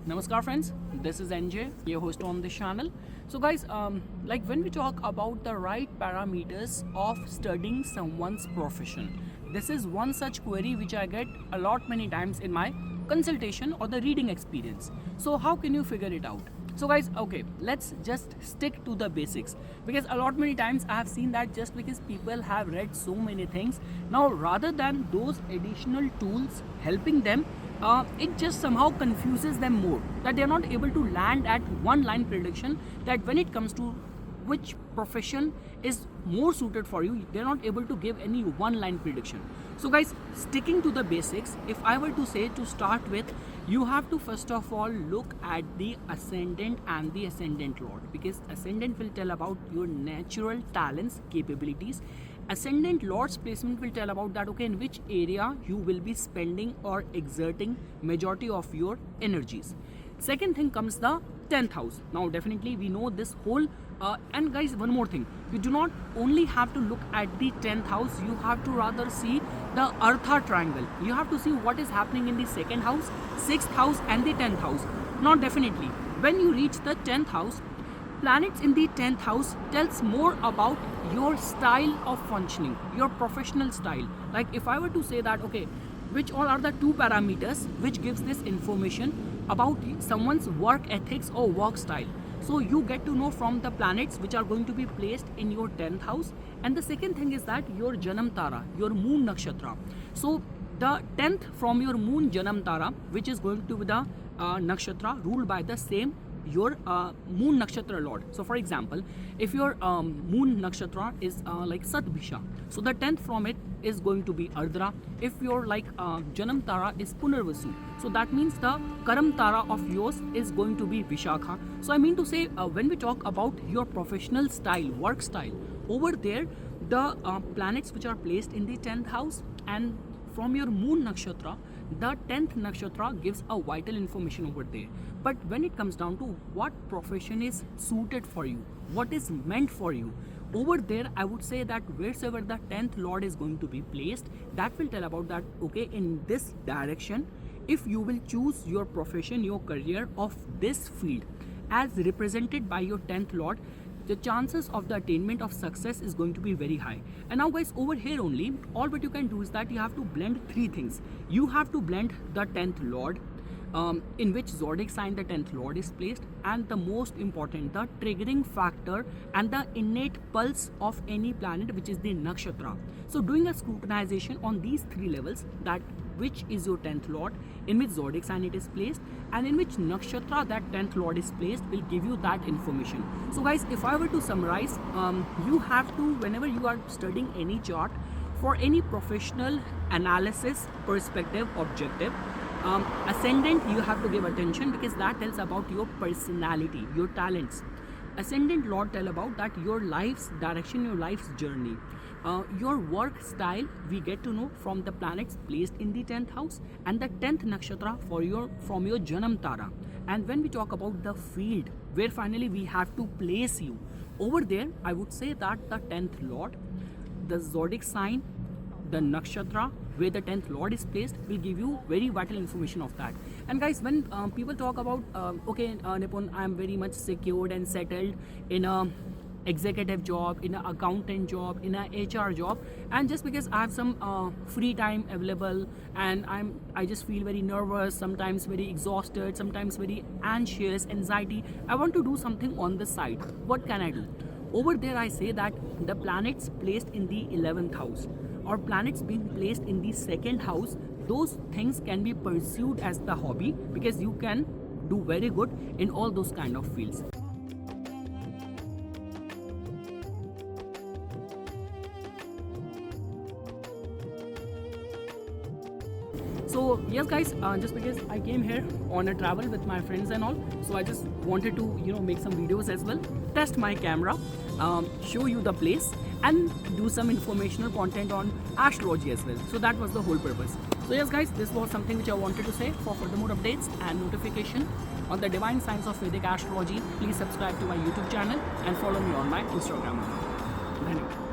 Namaskar friends, this is NJ, your host on this channel. So guys, like when we talk about the right parameters of studying someone's profession, this is one such query which I get a lot many times in my consultation or the reading experience. So how can you figure it out? So guys, okay, let's just stick to the basics, because a lot many times I have seen that just because people have read so many things, now rather than those additional tools helping them, it just somehow confuses them more, that they are not able to land at one line prediction, that when it comes to which profession is more suited for you, they're not able to give any one line prediction. So guys, sticking to the basics, if I were to say to start with, you have to first of all look at the ascendant and the ascendant lord, because ascendant will tell about your natural talents, capabilities. Ascendant lord's placement will tell about that, okay, in which area you will be spending or exerting majority of your energies. Second thing comes the 10th house. Now definitely we know this whole and guys, one more thing, you do not only have to look at the 10th house, you have to rather see the Artha triangle. You have to see what is happening in the 2nd house, 6th house and the 10th house. Now definitely when you reach the 10th house, planets in the 10th house tells more about your style of functioning, your professional style. Like if I were to say that, okay, which all are the two parameters which gives this information about someone's work ethics or work style. So you get to know from the planets which are going to be placed in your 10th house. And the second thing is that your Janam Tara, your moon nakshatra. So the 10th from your moon Janam Tara, which is going to be the nakshatra ruled by the same your moon nakshatra lord. So for example, if your moon nakshatra is like Satbhisha, so the 10th from it is going to be Ardra. If your like Janam Tara is Punarvasu, so that means the Karam Tara of yours is going to be Vishakha. So I mean to say, when we talk about your professional style, work style, over there the planets which are placed in the 10th house and from your moon nakshatra, the 10th nakshatra gives a vital information over there. But when it comes down to what profession is suited for you, what is meant for you, over there I would say that wherever the 10th lord is going to be placed, that will tell about that, okay, in this direction, if you will choose your profession, your career of this field as represented by your 10th lord, the chances of the attainment of success is going to be very high. And now guys, over here only, all what you can do is that you have to blend three things. You have to blend the 10th lord, in which zodiac sign the 10th lord is placed, and the most important, the triggering factor and the innate pulse of any planet, which is the nakshatra. So doing a scrutinization on these three levels, that which is your 10th lord, in which zodiac sign it is placed, and in which nakshatra that 10th lord is placed, will give you that information. So guys, if I were to summarize, you have to, whenever you are studying any chart for any professional analysis perspective objective, ascendant you have to give attention, because that tells about your personality, your talents. Ascendant lord tell about that your life's direction, your life's journey. Your work style we get to know from the planets placed in the 10th house, and the 10th nakshatra from your Janam Tara. And when we talk about the field where finally we have to place you, over there I would say that the 10th lord, the zodiac sign, the nakshatra where the 10th lord is placed will give you very vital information of that. And guys, when people talk about okay, Nipun, I am very much secured and settled in a executive job, in an accountant job, in a HR job, and just because I have some free time available and I just feel very nervous, sometimes very exhausted, sometimes very anxious, anxiety, I want to do something on the side, what can I do? Over there I say that the planets placed in the 11th house or planets being placed in the 2nd house, those things can be pursued as the hobby, because you can do very good in all those kind of fields. So yes guys, just because I came here on a travel with my friends and all, so I just wanted to make some videos as well, test my camera, show you the place and do some informational content on astrology as well. So that was the whole purpose. So yes guys, this was something which I wanted to say. For further more updates and notification on the divine science of Vedic astrology, please subscribe to my YouTube channel and follow me on my Instagram. Dhanyawad.